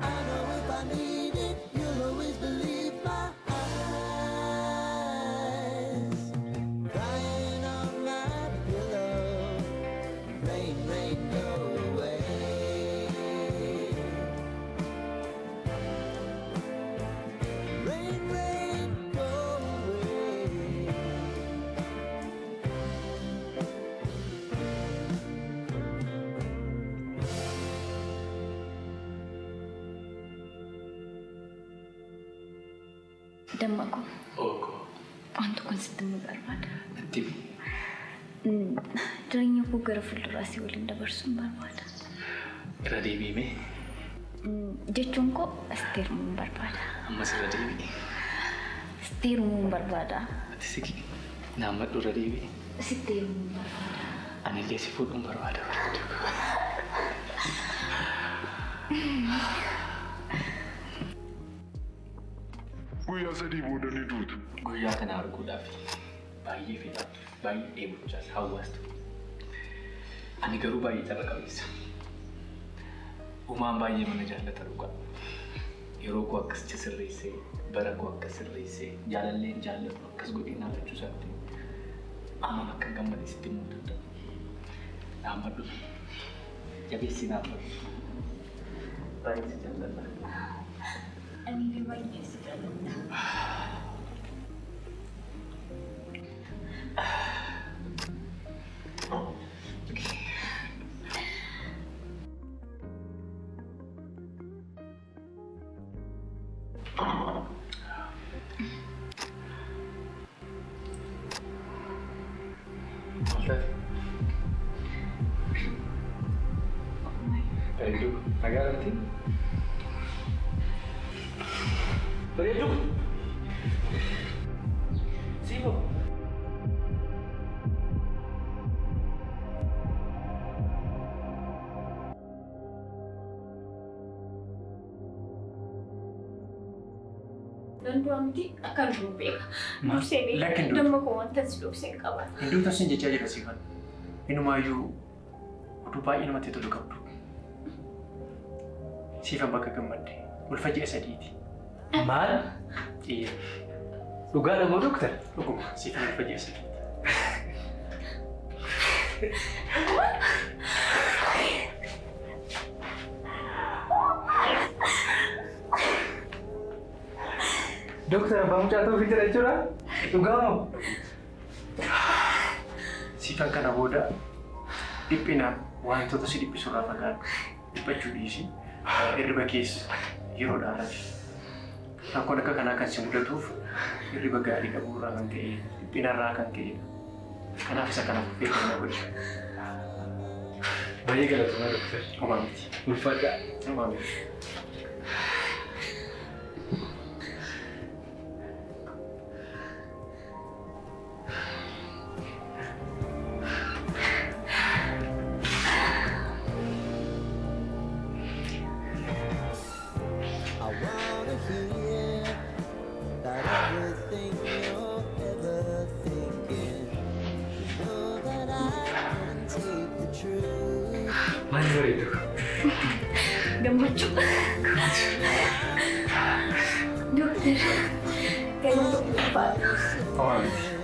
I know if I need it, you'll always believe my eyes. Crying on my pillow, rain, rain, go away. Rain, rain, go away.
Dammaku,
Oko.
wanti kun sitti nu barbaada.
Natti
Jireenya koo gara fuulduraasii waliin dabarsuun barbaada.
irra deebi'ime.
Jechuun koo asteerumuun barbaada.
Ammas irra deebi'e.
Asteerumuun barbaada.
Ati siki naammadhu irra deebi'e.
Asteerumuun barbaada.
Ani illee si fuudhuun barbaada.
Guyyaa sadii booda ni duutu.
Guyyaa kana arguudhaaf baay'ee fedhaa baay'ee dheebochaas hawwaasta. Ani garuu baay'ee carra qabeessa. Uumaan baay'ee mana jaallata dhugaa. Yeroo koo akkas sirreessee, bara koo akkas sirreessee, jaalalleen jaallatu akkas godhee naafachuu isaatti amma akka gammadee sitti himuu danda'a. Naammadhu. Jabeessi naammadhu. Baay'ee si jaallata.
Ani baay'ee si jaallata.
Bareedu, nagaa irratti. Bareedu. Siifoo.
Danduu amti akan beeka. Dursee
Lakkin
beeka.
dur.
Damma koo wanta si dursee qaba.
Hinduu tasin jechaa jira siifan. Inumaayyuu oduu baay'ee namatti tolu qabdu. Siifan bakka gammadde ulfa ji'a sadiiti.
Maal? Dhugaa namoo doktar?
Dhuguma siifan ulfa ji'a sadiiti.
Dokter, abang jatuh fitur aja lah. Tunggu.
Sifan kana booda dhiphina wantoota si dhiphisurraa fagaadhu. Dhiphachuu dhiisi. Hirriba keessa yeroo dhaalaati. Rakkoon akka kanaa kan si mudatuuf hirriba gaarii qaburraa kan ka'e, dhiphinarraa kan ka'e. Kanaaf isa kanaaf beekamaa godhe.
Baay'ee galatoomaa dokter.
Homaa miti.
Ulfaadhaa.
Homaa miti.
I wanna hear about everything you're ever thinking. You know that I can take the truth.
Maal bareedu.
Gammachuu. Dokter, kan untuk apa?
Homaa miti.